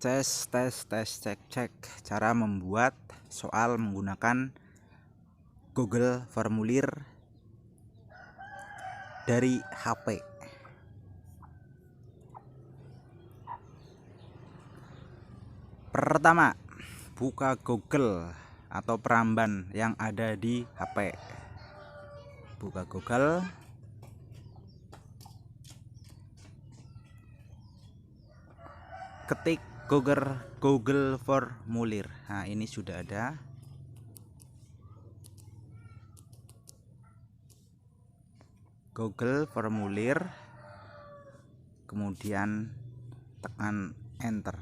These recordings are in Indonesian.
Tes cek cara membuat soal menggunakan Google Formulir dari HP. Pertama, buka Google atau peramban yang ada di HP. Buka Google. Ketik Google Formulir. Nah, ini sudah ada. Google Formulir. Kemudian tekan enter.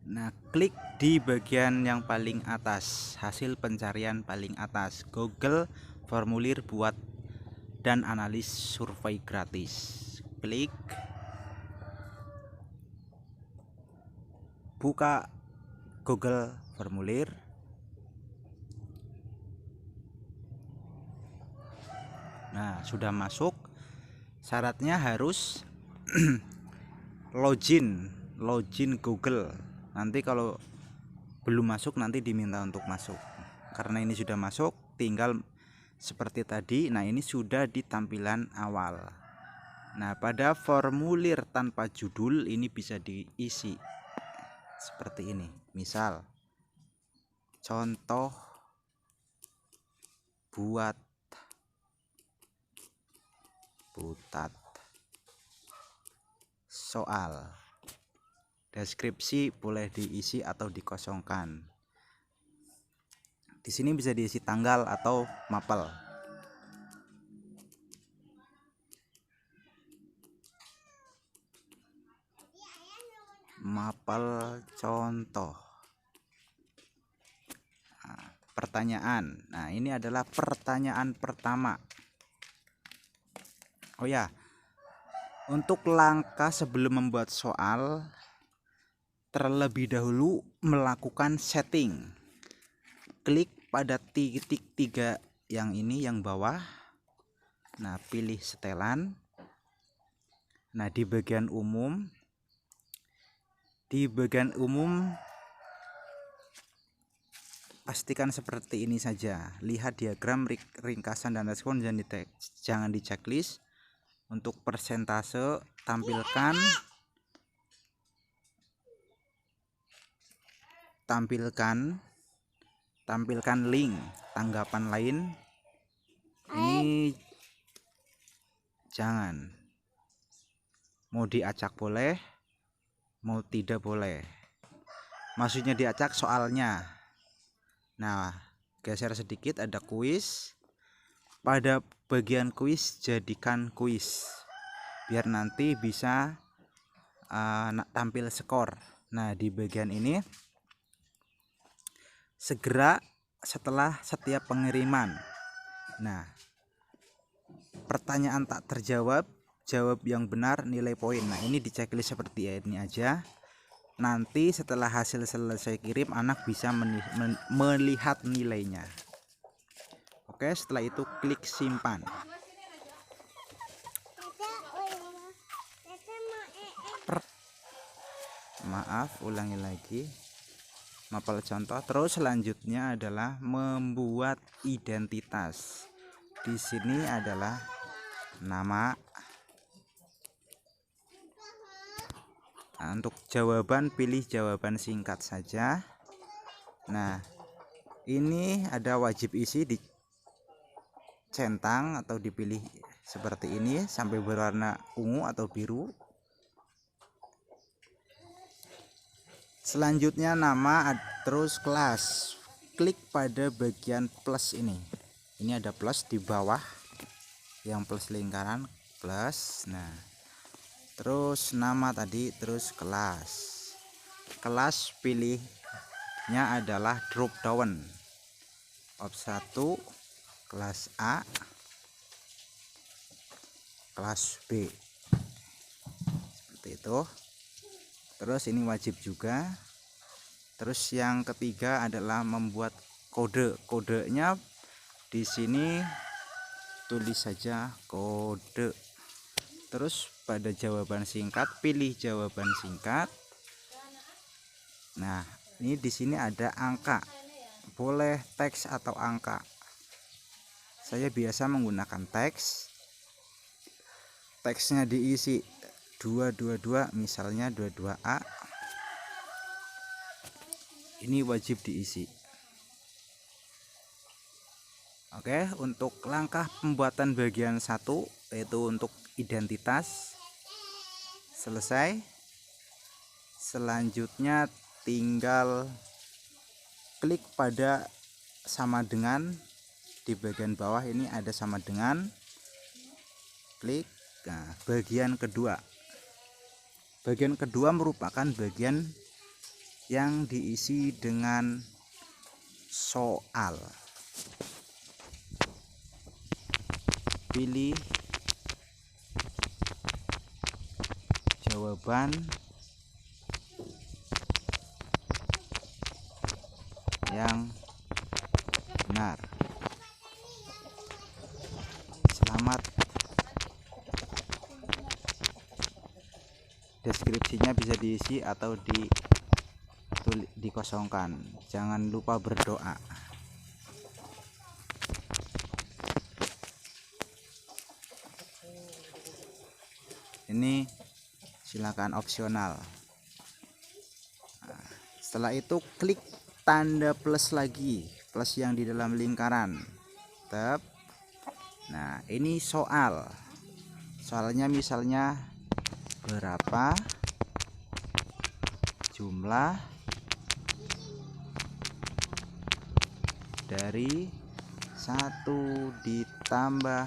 Nah, klik di bagian yang paling atas, hasil pencarian paling atas, Google Formulir buat dan analis survei gratis. Klik, buka Google Formulir. Nah, sudah masuk. Syaratnya harus login Google. Nanti kalau belum masuk nanti diminta untuk masuk. Karena ini sudah masuk, tinggal seperti tadi. Nah, ini sudah di tampilan awal. Nah, pada formulir tanpa judul ini bisa diisi seperti ini. Misal, contoh buat butat soal. Deskripsi boleh diisi atau dikosongkan. Di sini bisa diisi tanggal atau mapel. Mapel contoh. Nah, pertanyaan. Nah, ini adalah pertanyaan pertama. Oh ya, untuk langkah sebelum membuat soal, terlebih dahulu melakukan setting. Klik pada titik 3 yang ini, yang bawah. Nah, pilih setelan. Nah, di bagian umum pastikan seperti ini saja. Lihat diagram ringkasan dan respon, jangan di checklist. Untuk persentase tampilkan link tanggapan lain. Ini jangan. Mau diacak boleh, mau tidak boleh. Maksudnya diacak soalnya. Nah, geser sedikit, ada kuis. Pada bagian kuis jadikan kuis, biar nanti bisa tampil skor. Nah, di bagian ini segera setelah setiap pengiriman. Nah, pertanyaan tak terjawab, jawab yang benar, nilai poin. Nah, ini di checklist seperti ini aja. Nanti setelah hasil selesai kirim, anak bisa melihat nilainya. Oke, setelah itu klik simpan. Maaf, ulangi lagi. Mapel contoh. Terus selanjutnya adalah membuat identitas. Di sini adalah nama. Nah, untuk jawaban pilih jawaban singkat saja. Nah, ini ada wajib isi, dicentang atau dipilih seperti ini sampai berwarna ungu atau biru. Selanjutnya nama, terus kelas. Klik pada bagian plus ini. Ini ada plus di bawah, yang plus lingkaran plus. Nah, terus nama tadi, terus kelas. Kelas pilihnya adalah drop down. Opsi 1 kelas A, kelas B. Seperti itu. Terus ini wajib juga. Terus yang ketiga adalah membuat kode. Kodenya di sini tulis saja kode. Terus pada jawaban singkat, pilih jawaban singkat. Nah, ini di sini ada angka, boleh teks atau angka. Saya biasa menggunakan teks. Teksnya diisi 222, misalnya 22A. Ini wajib diisi. Oke, untuk langkah pembuatan bagian 1 yaitu untuk identitas selesai. Selanjutnya tinggal klik pada sama dengan. Di bagian bawah ini ada sama dengan, klik. Nah, bagian kedua merupakan bagian yang diisi dengan soal. Pilih jawaban yang benar. Selamat. Deskripsinya bisa diisi atau dikosongkan. Jangan lupa berdoa. Ini silakan opsional. Nah, setelah itu klik tanda plus lagi, plus yang di dalam lingkaran. Tap. Nah, ini soal. Soalnya misalnya berapa jumlah dari 1 ditambah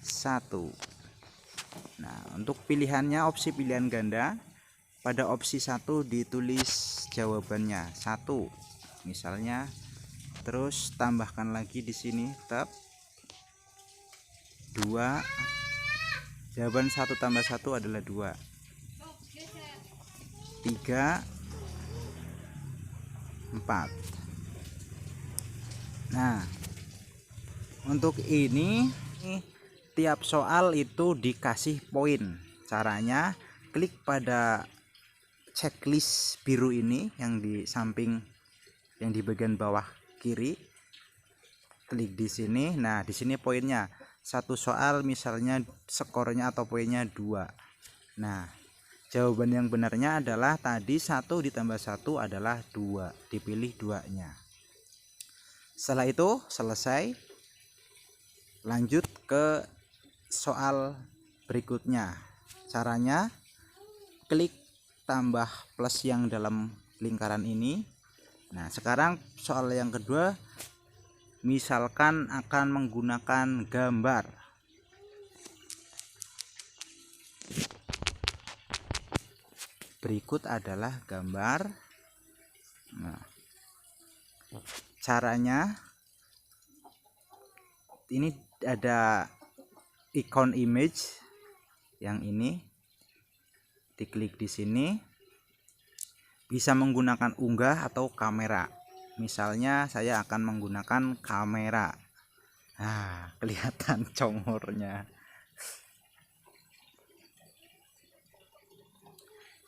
1. Nah, untuk pilihannya opsi pilihan ganda. Pada opsi 1 ditulis jawabannya 1 misalnya, terus tambahkan lagi di sini tab 2. Jawaban 1 tambah 1 adalah 2. 3, 4. Nah, untuk ini tiap soal itu dikasih poin. Caranya klik pada checklist biru ini yang di samping, yang di bagian bawah kiri. Klik di sini. Nah, di sini poinnya. Satu soal misalnya skornya atau poinnya 2. Nah, jawaban yang benarnya adalah tadi 1 ditambah 1 adalah 2. Dipilih 2-nya. Setelah itu selesai. Lanjut ke soal berikutnya. Caranya klik tambah plus yang dalam lingkaran ini. Nah, sekarang soal yang kedua, misalkan akan menggunakan gambar. Berikut adalah gambar. Nah, caranya ini ada ikon image yang ini, diklik di sini. Bisa menggunakan unggah atau kamera. Misalnya saya akan menggunakan kamera. Nah, kelihatan congornya.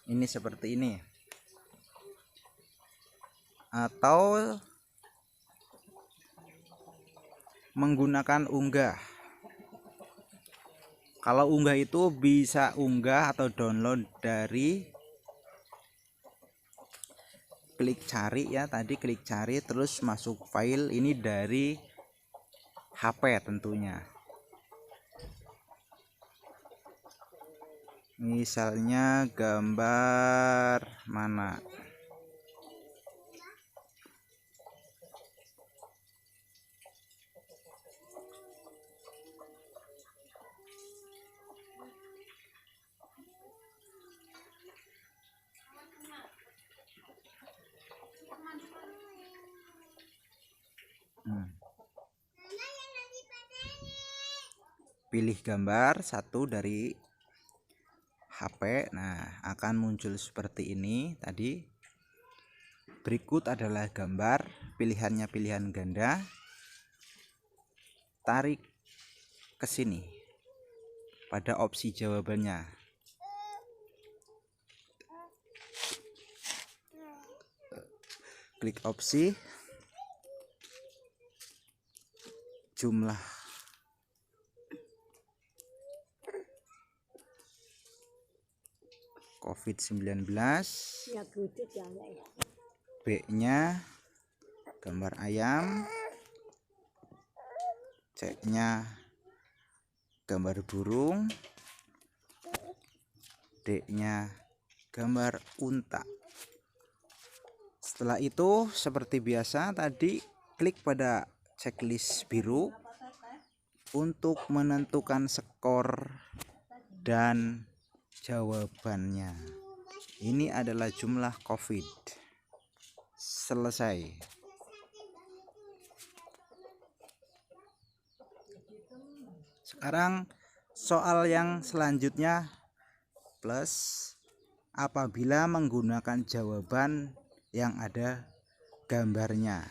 Ini seperti ini. Atau menggunakan unggah. Kalau unggah itu bisa unggah atau download dari klik cari ya, tadi klik cari terus masuk file ini dari HP tentunya. Misalnya gambar mana? Pilih gambar satu dari HP. Nah, akan muncul seperti ini tadi. Berikut adalah gambar, pilihannya pilihan ganda. Tarik ke sini pada opsi jawabannya. klik opsi jumlah COVID-19, B-nya gambar ayam, C-nya gambar burung, D-nya gambar unta. Setelah itu seperti biasa tadi, klik pada checklist biru untuk menentukan skor dan jawabannya. Ini adalah jumlah COVID. Selesai. Sekarang soal yang selanjutnya, plus apabila menggunakan jawaban yang ada gambarnya.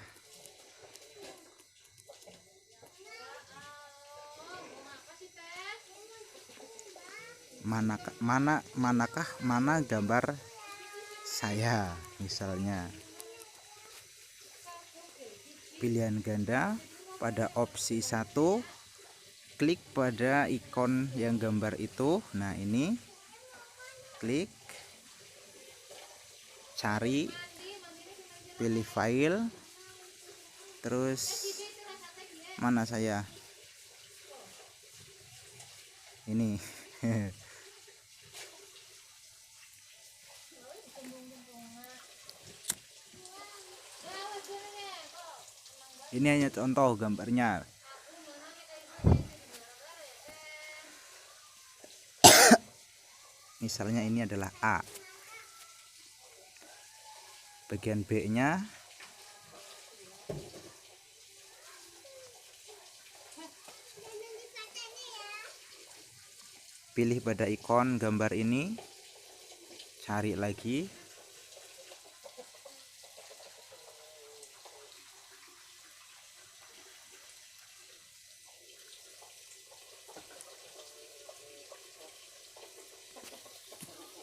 Mana gambar saya, misalnya. Pilihan ganda pada opsi 1, klik pada ikon yang gambar itu. Nah, ini klik, cari, pilih file, terus mana saya ini. Ini hanya contoh gambarnya. Misalnya ini adalah A. Bagian B-nya pilih pada ikon gambar ini, cari lagi,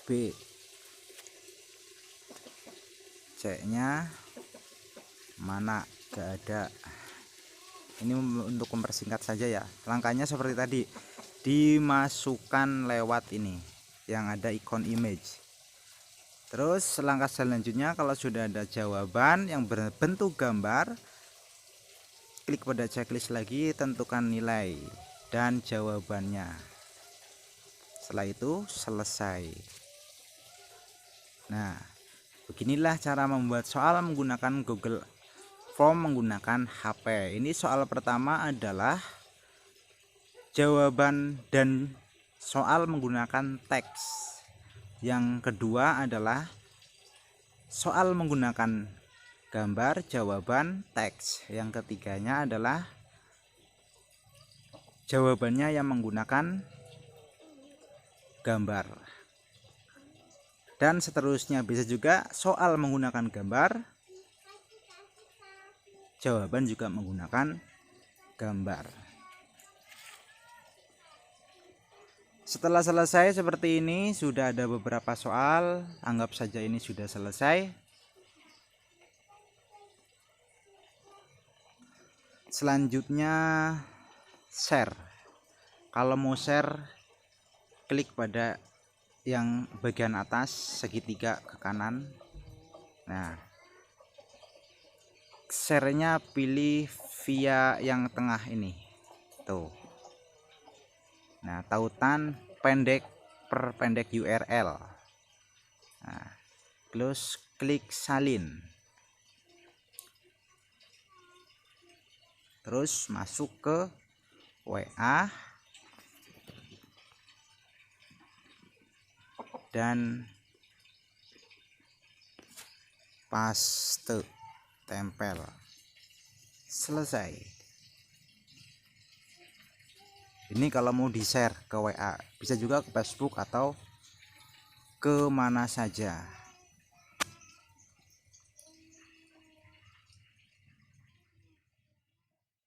B, C-nya mana, gak ada. Ini untuk mempersingkat saja ya. Langkahnya seperti tadi, dimasukkan lewat ini yang ada ikon image. Terus langkah selanjutnya, kalau sudah ada jawaban yang berbentuk gambar, klik pada checklist lagi, tentukan nilai dan jawabannya. Setelah itu selesai. Nah, beginilah cara membuat soal menggunakan Google Form menggunakan HP. Ini soal pertama adalah jawaban dan soal menggunakan teks. Yang kedua adalah soal menggunakan gambar, jawaban, teks. Yang ketiganya adalah jawabannya yang menggunakan gambar. Dan seterusnya, bisa juga soal menggunakan gambar, jawaban juga menggunakan gambar. Setelah selesai seperti ini, sudah ada beberapa soal, anggap saja ini sudah selesai. Selanjutnya share. Kalau mau share, klik pada yang bagian atas segitiga ke kanan. Nah, share-nya pilih via yang tengah ini tuh. Nah, tautan pendek perpendek URL. Nah, terus klik salin, terus masuk ke WA dan paste, tempel. Selesai. Ini kalau mau di share ke WA, bisa juga ke Facebook atau ke mana saja.